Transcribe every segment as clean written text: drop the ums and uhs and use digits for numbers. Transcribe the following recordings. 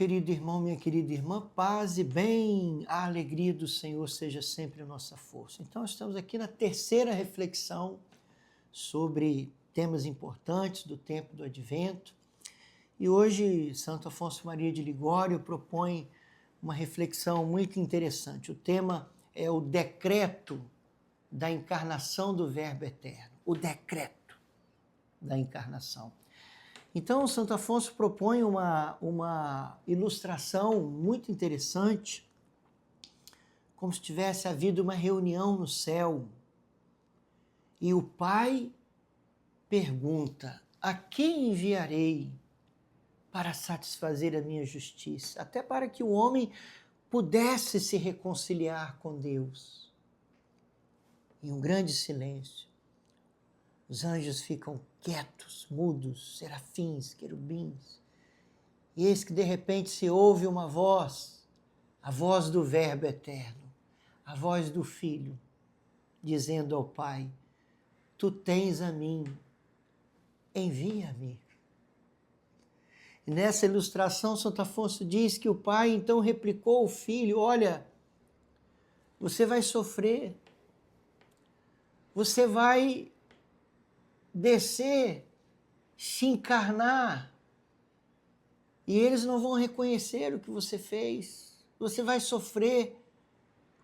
Querido irmão, minha querida irmã, paz e bem, a alegria do Senhor seja sempre a nossa força. Então, estamos aqui na terceira reflexão sobre temas importantes do tempo do Advento. E hoje, Santo Afonso Maria de Ligório propõe uma reflexão muito interessante. O tema é o decreto da encarnação do Verbo Eterno. O decreto da encarnação. Então, Santo Afonso propõe uma ilustração muito interessante, como se tivesse havido uma reunião no céu. E o Pai pergunta: a quem enviarei para satisfazer a minha justiça? Até para que o homem pudesse se reconciliar com Deus. Em um grande silêncio. Os anjos ficam quietos, mudos, serafins, querubins. E eis que de repente se ouve uma voz, a voz do Verbo Eterno, a voz do Filho, dizendo ao Pai: tu tens a mim, envia-me. E nessa ilustração, Santo Afonso diz que o Pai então replicou ao Filho: olha, você vai sofrer, você vai descer, se encarnar, e eles não vão reconhecer o que você fez. Você vai sofrer,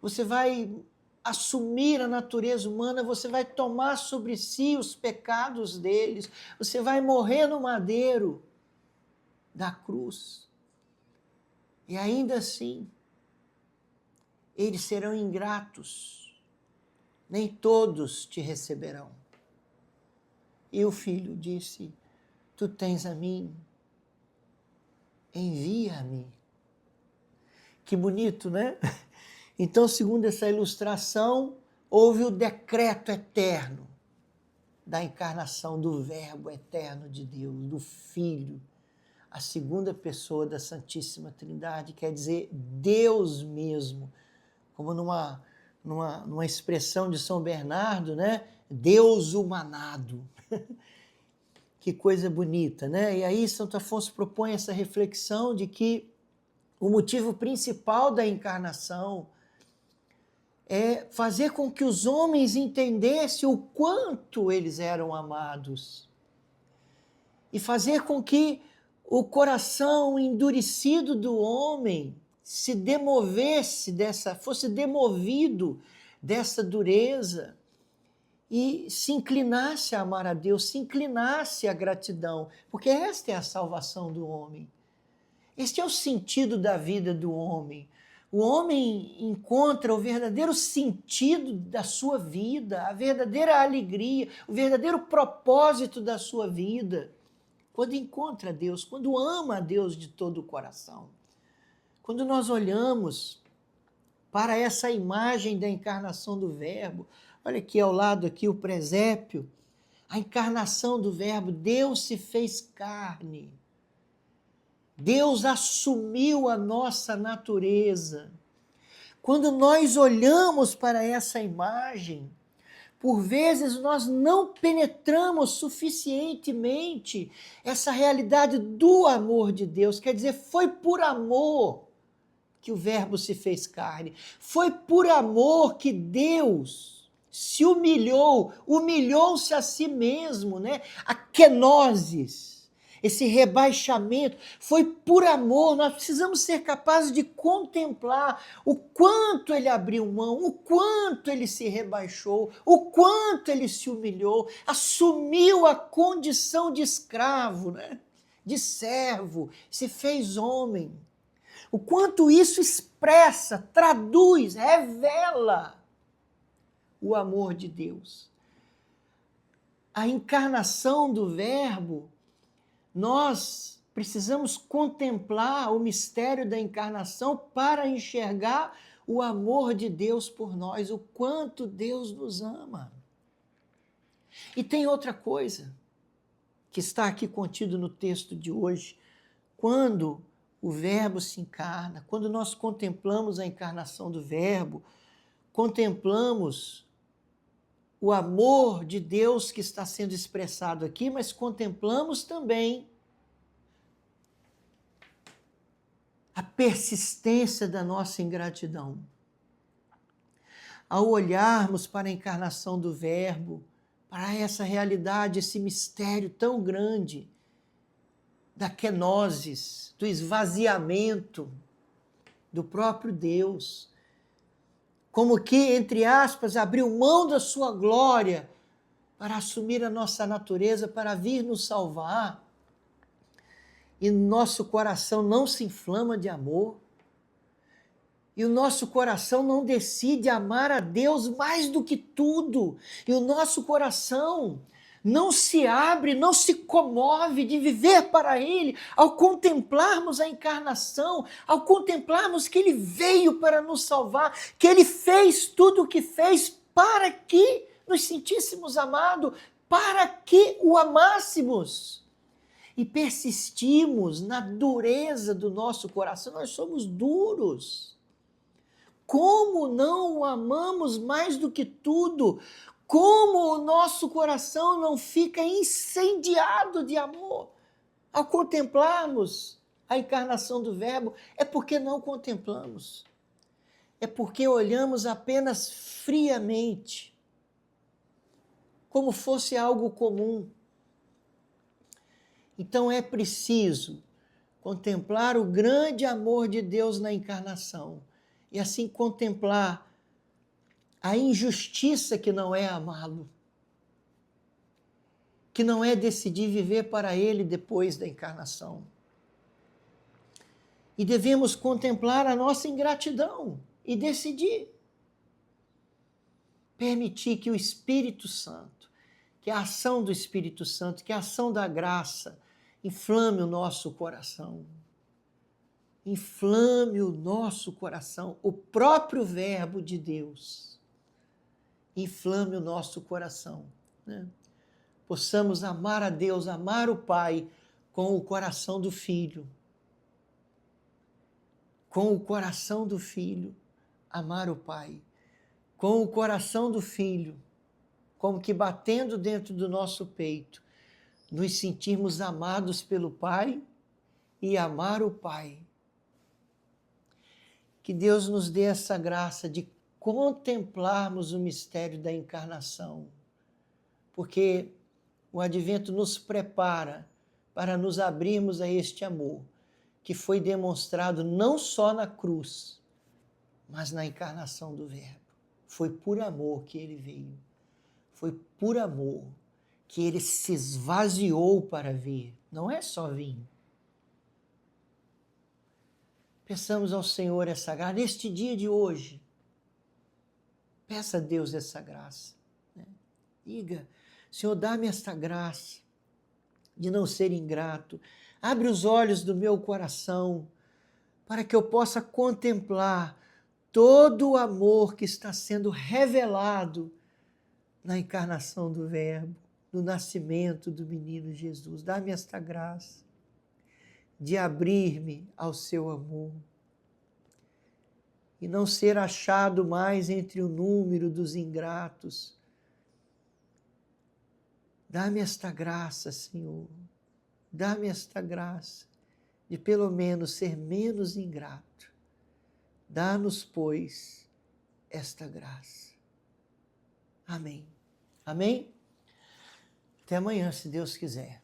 você vai assumir a natureza humana, você vai tomar sobre si os pecados deles, você vai morrer no madeiro da cruz. E ainda assim, eles serão ingratos, nem todos te receberão. E o Filho disse: tu tens a mim, envia-me. Que bonito, né? Então, segundo essa ilustração, houve o decreto eterno da encarnação do Verbo eterno de Deus, do Filho, a segunda pessoa da Santíssima Trindade, quer dizer, Deus mesmo, como numa expressão de São Bernardo, né? Deus humanado. Que coisa bonita, né? E aí Santo Afonso propõe essa reflexão de que o motivo principal da encarnação é fazer com que os homens entendessem o quanto eles eram amados e fazer com que o coração endurecido do homem se demovesse fosse demovido dessa dureza e se inclinasse a amar a Deus, se inclinasse à gratidão, porque esta é a salvação do homem. Este é o sentido da vida do homem. O homem encontra o verdadeiro sentido da sua vida, a verdadeira alegria, o verdadeiro propósito da sua vida, quando encontra Deus, quando ama a Deus de todo o coração. Quando nós olhamos para essa imagem da encarnação do Verbo, olha aqui ao lado aqui o presépio, a encarnação do Verbo, Deus se fez carne. Deus assumiu a nossa natureza. Quando nós olhamos para essa imagem, por vezes nós não penetramos suficientemente essa realidade do amor de Deus. Quer dizer, foi por amor que o Verbo se fez carne. Foi por amor que Deus se humilhou, humilhou-se a si mesmo, né? A kenosis. Esse rebaixamento foi por amor. Nós precisamos ser capazes de contemplar o quanto ele abriu mão, o quanto ele se rebaixou, o quanto ele se humilhou, assumiu a condição de escravo, né? De servo, se fez homem. O quanto isso expressa, traduz, revela o amor de Deus. A encarnação do Verbo, nós precisamos contemplar o mistério da encarnação para enxergar o amor de Deus por nós, o quanto Deus nos ama. E tem outra coisa que está aqui contido no texto de hoje. Quando o Verbo se encarna, quando nós contemplamos a encarnação do Verbo, contemplamos o amor de Deus que está sendo expressado aqui, mas contemplamos também a persistência da nossa ingratidão. Ao olharmos para a encarnação do Verbo, para essa realidade, esse mistério tão grande da kenosis, do esvaziamento do próprio Deus, como que, entre aspas, abriu mão da sua glória para assumir a nossa natureza, para vir nos salvar, e nosso coração não se inflama de amor, e o nosso coração não decide amar a Deus mais do que tudo, e o nosso coração não se abre, não se comove de viver para Ele, ao contemplarmos a encarnação, ao contemplarmos que Ele veio para nos salvar, que Ele fez tudo o que fez para que nos sentíssemos amados, para que o amássemos. E persistimos na dureza do nosso coração, nós somos duros. Como não o amamos mais do que tudo? Como o nosso coração não fica incendiado de amor ao contemplarmos a encarnação do Verbo? É porque não contemplamos. É porque olhamos apenas friamente, como fosse algo comum. Então é preciso contemplar o grande amor de Deus na encarnação e assim contemplar a injustiça que não é amá-lo, que não é decidir viver para Ele depois da encarnação. E devemos contemplar a nossa ingratidão e decidir. Permitir que o Espírito Santo, que a ação do Espírito Santo, que a ação da graça, inflame o nosso coração. Inflame o nosso coração, o próprio Verbo de Deus. Inflame o nosso coração, né? Possamos amar a Deus, amar o Pai com o coração do Filho. Com o coração do Filho, amar o Pai. Com o coração do Filho, como que batendo dentro do nosso peito, nos sentirmos amados pelo Pai e amar o Pai. Que Deus nos dê essa graça de contemplarmos o mistério da encarnação, porque o advento nos prepara para nos abrirmos a este amor, que foi demonstrado não só na cruz, mas na encarnação do Verbo. Foi por amor que ele veio, foi por amor que ele se esvaziou para vir, não é só vir. Peçamos ao Senhor essa graça, neste dia de hoje. Peça a Deus essa graça. Né? Diga, Senhor, dá-me esta graça de não ser ingrato. Abre os olhos do meu coração para que eu possa contemplar todo o amor que está sendo revelado na encarnação do Verbo, no nascimento do menino Jesus. Dá-me esta graça de abrir-me ao seu amor e não ser achado mais entre o número dos ingratos. Dá-me esta graça, Senhor, dá-me esta graça de pelo menos ser menos ingrato. Dá-nos, pois, esta graça. Amém. Amém? Até amanhã, se Deus quiser.